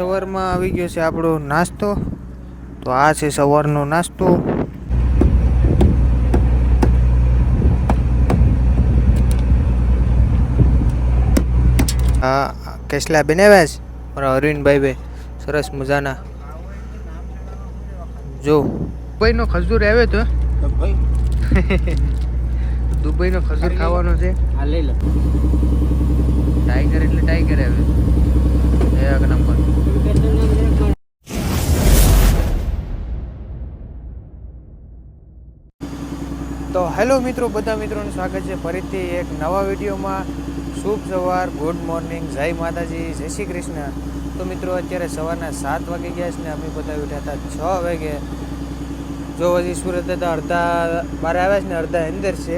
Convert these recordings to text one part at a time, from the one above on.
સવારમાં આવી ગયો છે આપણો નાસ્તો. તો આ છે સવારનો નાસ્તો. હા, કેસલા બનાવ્યા છે મારા અરવિંદભાઈ સરસ મજાના. જો દુબઈનો ખજૂર આવ્યો તો દુબઈનો ખજૂર ખાવાનો છે. હા લઈ લો. ટાઈગર એટલે ટાઈગર આવે એક નંબર. તો હેલો મિત્રો, બધા મિત્રોનું સ્વાગત છે ફરીથી એક નવા વિડીયોમાં. શુભ સવાર, ગુડ મોર્નિંગ, જય માતાજી, જય શ્રી કૃષ્ણ. તો મિત્રો અત્યારે સવારના 7 વાગી ગયા છે ને અમે બધા ઉઠ્યા હતા 6 વાગે. જો હજી સુરત હતા અડધા બહાર આવ્યા છે ને અડધા અંદર છે.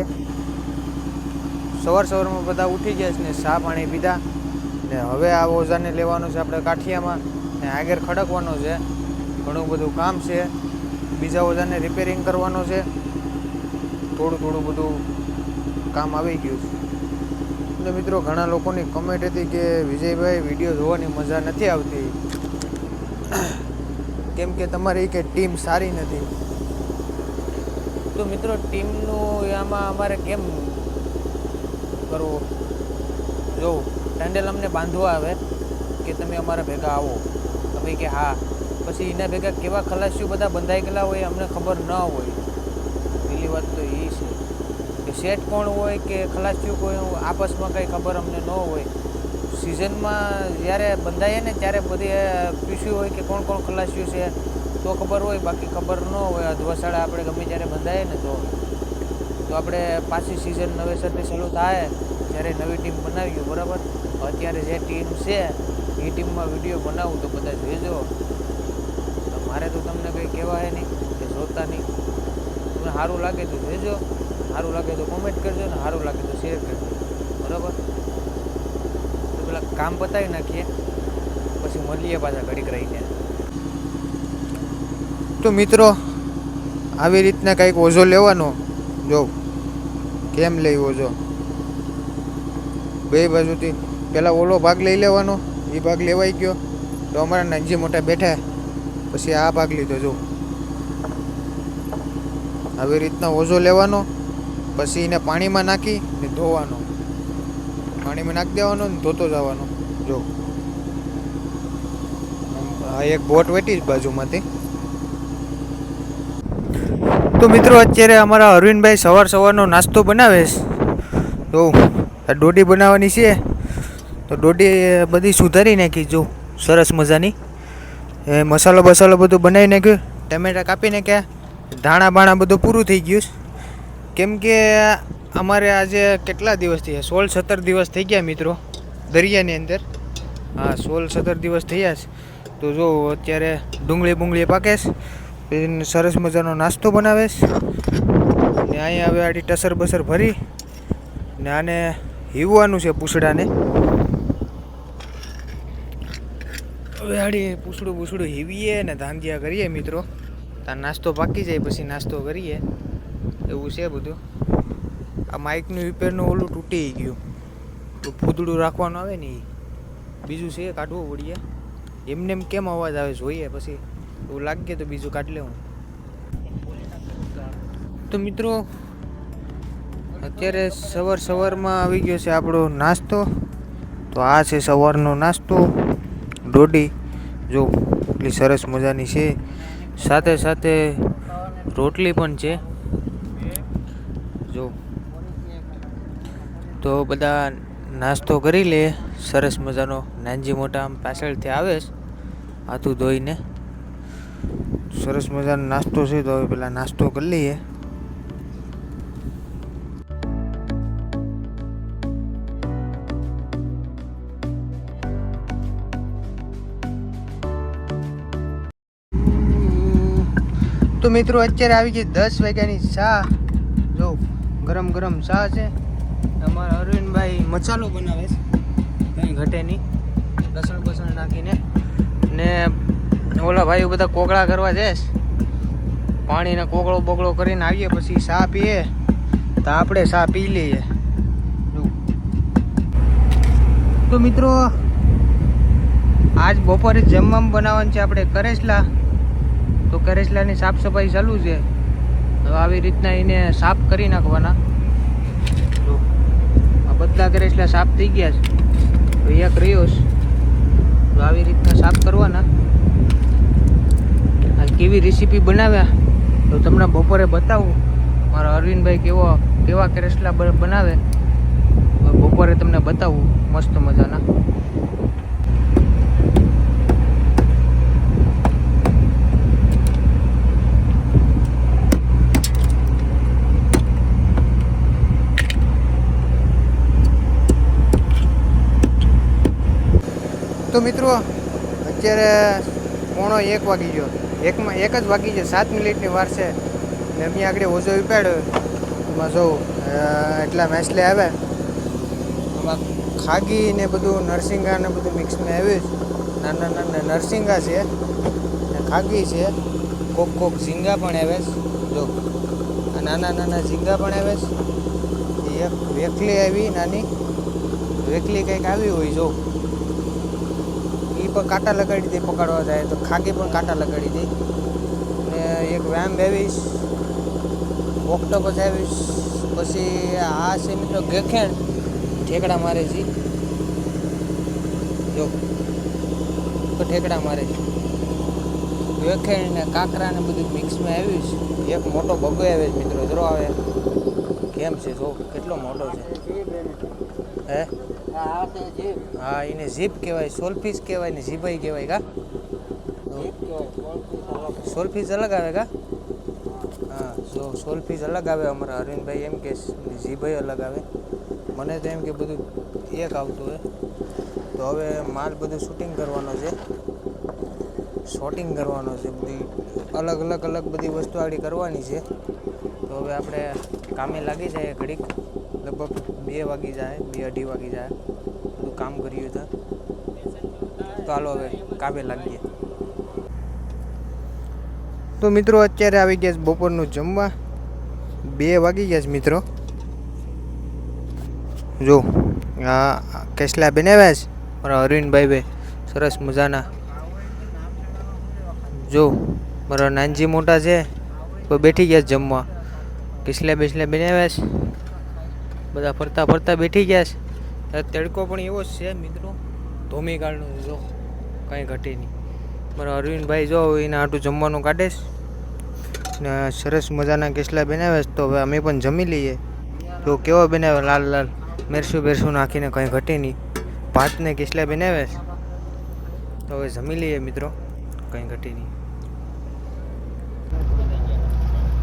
સવારમાં બધા ઉઠી ગયા છે ને ચા પાણી પીધા ને હવે આ ઓઝાને લેવાનો છે આપણે કાઠિયામાં ને આગળ ખડકવાનો છે. ઘણું બધું કામ છે. બીજા ઓઝાને રિપેરિંગ કરવાનો છે. થોડું બધું કામ આવી ગયું છે. એટલે મિત્રો ઘણા લોકોની કમેન્ટ હતી કે વિજયભાઈ વિડીયો જોવાની મજા નથી આવતી કેમ કે તમારી કે ટીમ સારી નથી. તો મિત્રો ટીમનું આમાં અમારે કેમ કરવું? જો ટેન્ડલ અમને બાંધવા આવે કે તમે અમારા ભેગા આવો, તમે કે હા, પછી એના ભેગા કેવા ખલાસીઓ બધા બંધાઈ ગયેલા હોય અમને ખબર ન હોય. પેલી વાત તો એ છે કે સેટ કોણ હોય કે ખલાસીઓ કોઈ આપસમાં કંઈ ખબર અમને ન હોય. સિઝનમાં જ્યારે બંધાઈએ ને ત્યારે બધી પૂછ્યું હોય કે કોણ કોણ ખલાસીઓ છે તો ખબર હોય, બાકી ખબર ન હોય. અધવસાળા આપણે ગમે ત્યારે બંધાઈએ ને તો આપણે પાછી સિઝન નવેસરથી ચાલુ થાય ત્યારે નવી ટીમ બનાવ્યું બરાબર. અત્યારે જે ટીમ છે એ ટીમમાં વિડીયો બનાવું તો બધા જોઈજો. મારે તો તમને કંઈ કહેવાય નહીં કે જોતા નહીં. તમને સારું લાગે તો જોઈજો, સારું લાગે તો કોમેન્ટ કરજો ને સારું લાગે તો શેર કરજો બરાબર. તો પેલા કામ પતાવી નાખીએ પછી મળીએ પાછા ઘડીક રહીને. તો મિત્રો આવી રીતના કંઈક ઓઝો લેવાનો. જો કેમ લઈ ઓઝો, બે બાજુથી પહેલાં ઓલો ભાગ લઈ લેવાનો. એ ભાગ લેવાઈ ગયો તો અમારા નાનજી મોટા બેઠા, પછી આ ભાગ લીધો. જો આવી રીતના ઓઝો લેવાનો, પછી એને પાણીમાં નાખી ને ધોવાનો. પાણીમાં નાખી દેવાનો ને ધોતો જવાનો. જો આ એક બોટ વેટી જ બાજુમાંથી. તો મિત્રો અત્યારે અમારા અરવિંદભાઈ સવારનો નાસ્તો બનાવે છે. તો આ ડોડી બનાવવાની છે તો ડોડી બધી સુધારી નાખી. જો સરસ મજાની એ મસાલો બધું બનાવી નાખ્યું. ટમેટા કાપી નાખ્યા, ધાણા બાણા બધું પૂરું થઈ ગયું. કેમ કે અમારે આજે કેટલા દિવસ થયા? 16-17 દિવસ થઈ ગયા મિત્રો દરિયાની અંદર. હા, 16-17 દિવસ થયા છે. તો જો અત્યારે ડુંગળી પાકે છે, સરસ મજાનો નાસ્તો બનાવે છે. ને અહીંયા હવે આડી ટસર બસર ભરી ને આને હીવવાનું છે પૂછડાને. હવે આડી પૂછડું હીવીએ ને ધાંધિયા કરીએ મિત્રો. ત્યાં નાસ્તો પાકી જાય પછી નાસ્તો કરીએ, એવું છે બધું. આ માઇકનું રિપેરનું ઓલું તૂટી ગયું તો ફૂદડું રાખવાનું આવે ને એ બીજું છે કાઢવું પડીએ. એમને એમ કેમ અવાજ આવે જોઈએ, પછી એવું લાગે તો બીજું કાઢી લેવું. તો મિત્રો અત્યારે સવારમાં આવી ગયો છે આપણો નાસ્તો. તો આ છે સવારનો નાસ્તો. ડોડી જો એટલી સરસ મજાની છે, સાથે રોટલી પણ છે. જો તો બધા નાસ્તો કરી લે સરસ મજાનો. નાનજી મોટા આમ પાછળથી આવે છે હાથું ધોઈને. સરસ મજાનો નાસ્તો છે તો હવે પેલા નાસ્તો કરી લઈએ. તો મિત્રો અત્યારે આવી ગઈ 10 વાગ્યાની ચા. જો ગરમ ચા છે. અમારા અરવિંદભાઈ મસાલો બનાવે છે, કંઈ ઘટે નહીં, લસણ નાખીને. ને ઓલા ભાઈઓ બધા કોગળા કરવા જાય છે. પાણીને કોગળો કરીને આવીએ પછી ચા પીએ તો આપણે ચા પી લઈએ. તો મિત્રો આજ બપોરે જમવામાં બનાવવાનું છે આપણે કરેસલા. તો કરેસલાની સાફ સફાઈ ચાલુ છે. હવે આવી રીતના એને સાફ કરી નાખવાના. જો આ બધા કરેસલા સાફ થઈ ગયા છે. તો એક રહ્યો છે. તો આવી રીતના સાફ કરવાના. આ કેવી રેસીપી બનાવ્યા તો તમને બપોરે બતાવું. મારા અરવિંદભાઈ કેવા કરેસલા બનાવે બપોરે તમને બતાવું મસ્ત મજાના. તો મિત્રો અત્યારે 1:30 વાગી ગયો. એક જ વાગી ગયો. 7 મિનિટની વાર છે. ને અમે આગળ ઓઝો ઉપાડ્યો. એમાં જોઉં એટલા મેસલે આવે. એમાં ખાગી ને બધું નરસિંગા ને બધું મિક્સમાં આવ્યું છે. નાના નાના નરસિંગા છે ને ખાગી છે. કોક ઝીંગા પણ આવે છે. જો આ નાના નાના ઝીંગા પણ આવે છે. એક વેકલી આવી નાની વેકલી કંઈક આવી હોય. જો એ પણ કાંટા લગાડી દે પકડવા જાય તો ખાગી પણ કાંટા લગાડી દે. ને એક વેમ્બ આવીશ, ઓક્ટોપસ આવીશ. પછી આ છે મિત્રો ગેખેણ ઠેકડા મારે છે. જો તો ઠેકડા મારે છે. ગેખેણ ને કાંકરા ને બધું મિક્સમાં આવ્યું છે. એક મોટો બગો આવે છે મિત્રો. જરો આવે કેમ છે જો કેટલો મોટો છે. હે હા એને જીપ કહેવાય, સોલફિશ કહેવાય ને જીભાઈ કહેવાય. કા સોલફિશ અલગ આવે કા? હા જો સોલફિશ અલગ આવે. અમારા અરવિંદભાઈ એમ કે જીભાઈ અલગ આવે. મને તો એમ કે બધું એક આવતું હોય. તો હવે માલ બધું શૂટિંગ કરવાનો છે, શોટિંગ કરવાનો છે. બધી અલગ બધી વસ્તુ આગળ કરવાની છે. તો હવે આપણે કામે લાગી જાય ઘડીક. લગભગ 2 વાગી જાય, 2-2:30 વાગી જાય. બધું કામ કર્યું હતું. તો હાલો હવે કામે લાગીએ. તો મિત્રો અત્યારે આવી ગયા છે બપોરનું જમવા. 2 વાગી ગયા છે મિત્રો. જો આ કેસલા બનાવ્યા છે મારા અરવિંદભાઈ સરસ મજાના. જો મારા નાનજી મોટા છે તો બેઠી ગયા છે જમવા. કેસલા બનાવ્યા છે. બધા ફરતા બેઠી ગયા છે. તડકો પણ એવો જ છે મિત્રો. ધોમી કાળનો જો કાંઈ ઘટે નહીં. મારા અરવિંદભાઈ જો એના હાટું જમવાનું કાઢે છે ને સરસ મજાના કેસલા બનાવે છે. તો હવે અમે પણ જમી લઈએ. તો કેવો બનાવે લાલ મેરસું નાખીને કંઈ ઘટે નહીં. ભાતને કેસલા બનાવે છે. તો હવે જમી લઈએ મિત્રો, કંઈ ઘટે નહીં.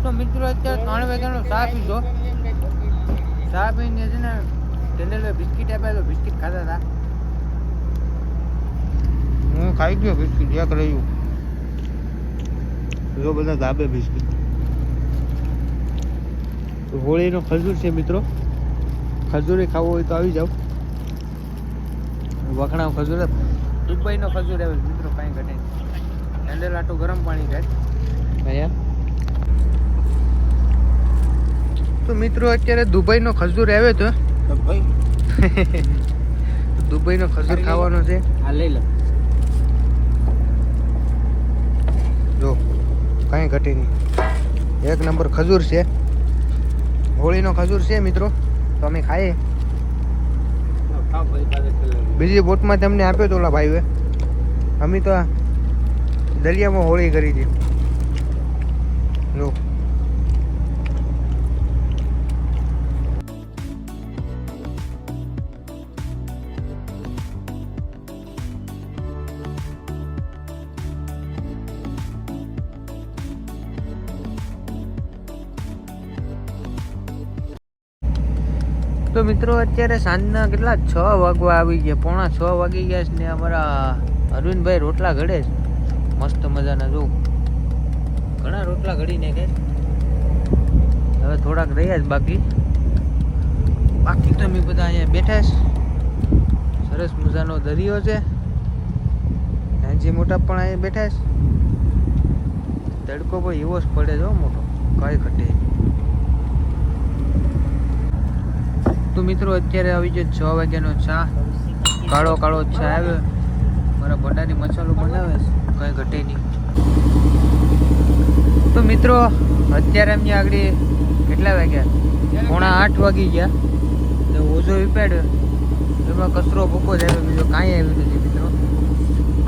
તો મિત્રો અત્યારે 3 વાગ્યાનો ચા પીધો. ચા પીને છે ને ટેન્ડલે બિસ્કિટ આપ્યા તો બિસ્કિટ ખાતા હતા. હું ખાઈ ગયો બિસ્કિટ. એક રહ્યું. જો બધા ધાબે બિસ્કિટ. હોળીનો ખજૂર છે મિત્રો. ખજૂરી ખાવો હોય તો આવી જાવ. વખણાવ ખજૂર, દુબઈનો ખજૂર આવે મિત્રો. કાંઈ ઘટે નહીં. ટેન્ડલ આટલું ગરમ પાણી થાય અહીંયા. તો મિત્રો અત્યારે દુબઈનો ખજૂર આવ્યો તો દુબઈનો ખજૂર ખાવાનો છે. આ લઈ લો. જો કાંઈ ઘટે નહીં. 1 નંબર ખજૂર છે. હોળીનો ખજૂર છે મિત્રો. તો અમે ખાઈએ. બીજી બોટમાં તમને આપ્યો તો ઓલા ભાઈએ. અમે તો દરિયામાં હોળી કરી હતી. જો તો મિત્રો અત્યારે સાંજના કેટલા 6 વાગવા આવી ગયા. 5:45 વાગી ગયા છે ને અમારા અરવિંદભાઈ રોટલા ઘડે છે મસ્ત મજાના. જો ઘણા રોટલા ઘડીને કે હવે થોડાક રહ્યા જ બાકી તો અમે બધા અહીંયા બેઠા છે. સરસ મજાનો દરિયો છે. નાનજી મોટા પણ અહીંયા બેઠા છે. તડકો પણ એવો જ પડે છે મોટો, કાંઈ ઘટે. તો મિત્રો અત્યારે આવી ગયો 6 વાગ્યાનો ચા. કાળો ચા આવ્યો. મારા ભંડારી મસાલો બનાવે છે, કંઈ ઘટે નહીં. તો મિત્રો અત્યારે એમની આગળ કેટલા વાગ્યા? 7:45 વાગી ગયા. તો ઓઝો વિપાડ્યો એમાં કચરો ભૂકો જ આવ્યો, બીજો કાંઈ આવ્યું નથી મિત્રો.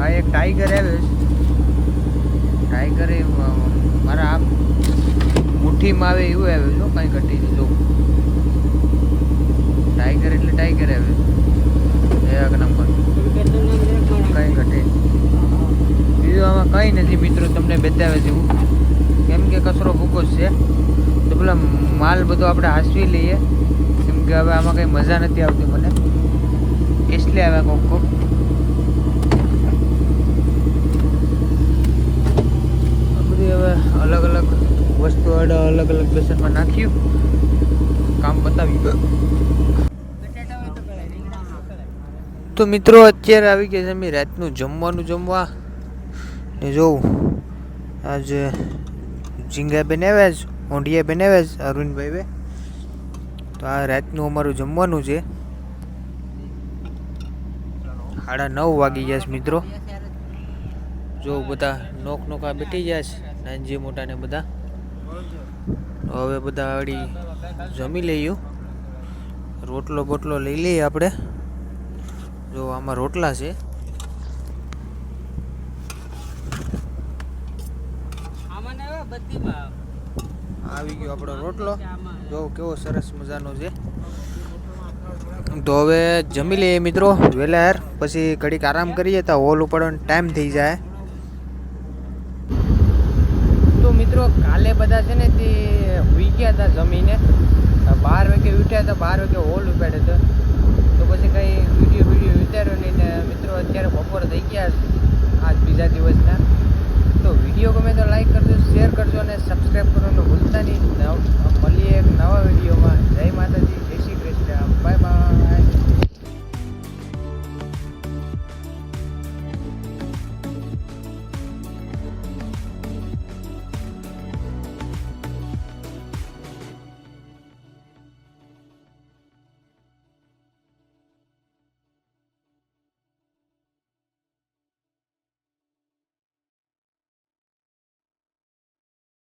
આ એક ટાઈગર આવ્યો છે. ટાઈગર એ મારા આમ મુઠ્ઠીમાં આવે એવું આવ્યું છે, કાંઈ ઘટી નહીં. જો ટાઈગર એટલે ટાઈગર આવ્યો એક નંબર, કાંઈ ઘટે. બીજું આમાં કંઈ નથી મિત્રો, તમને બતાવે છે એવું, કેમ કે કચરો ભૂકો જ છે. તો પેલા માલ બધો આપણે હાંસવી લઈએ, કેમ કે હવે આમાં કંઈ મજા નથી આવતી મને. એટલે આવ્યા કોક કોક. આ બધી હવે અલગ અલગ વસ્તુ અલગ અલગ બેસનમાં નાખ્યું, કામ બતાવ્યું. તો મિત્રો અત્યારે આવી ગયા છે અમે રાતનું જમવાનું જમવા ને. જોઉં આજે ઝીંગા બનાવ્યા છે, ઊંધિયા બનાવ્યા છે અરુણભાઈ બે. તો આ રાતનું અમારું જમવાનું છે. 9:30 વાગી ગયા છે મિત્રો. જો બધા નોકા બેઠી ગયા છે, નાનજી મોટા ને બધા. હવે બધા આડી જમી લઈએ. રોટલો બોટલો લઈ લઈએ આપણે. જો આમાં રોટલા છે. આવી ગયો આપણો રોટલો. જો કેવો સરસ મજાનો છે. તો હવે જમી લઈએ મિત્રો વહેલા યાર, પછી ઘડીક આરામ કરીએ તો હોલ ઉપાડવાનો ટાઈમ થઈ જાય. તો મિત્રો કાલે બધા છે ને તે હુઈ ગયા હતા જમીને. 12 વાગે ઉઠ્યા હતા, 12 વાગે હોલ ઉપાડ્યો હતો. તો પછી કંઈ વિડીયો ઉતાર્યો નહીં ને મિત્રો. અત્યારે બપોર થઈ ગયા આજ બીજા દિવસના. તો વિડીયો ગમે તો લાઈક કરજો, શેર કરજો અને સબસ્ક્રાઈબ કરવાનું ભૂલતા નહીં. મળીએ એક નવા વિડીયોમાં. જય માતા.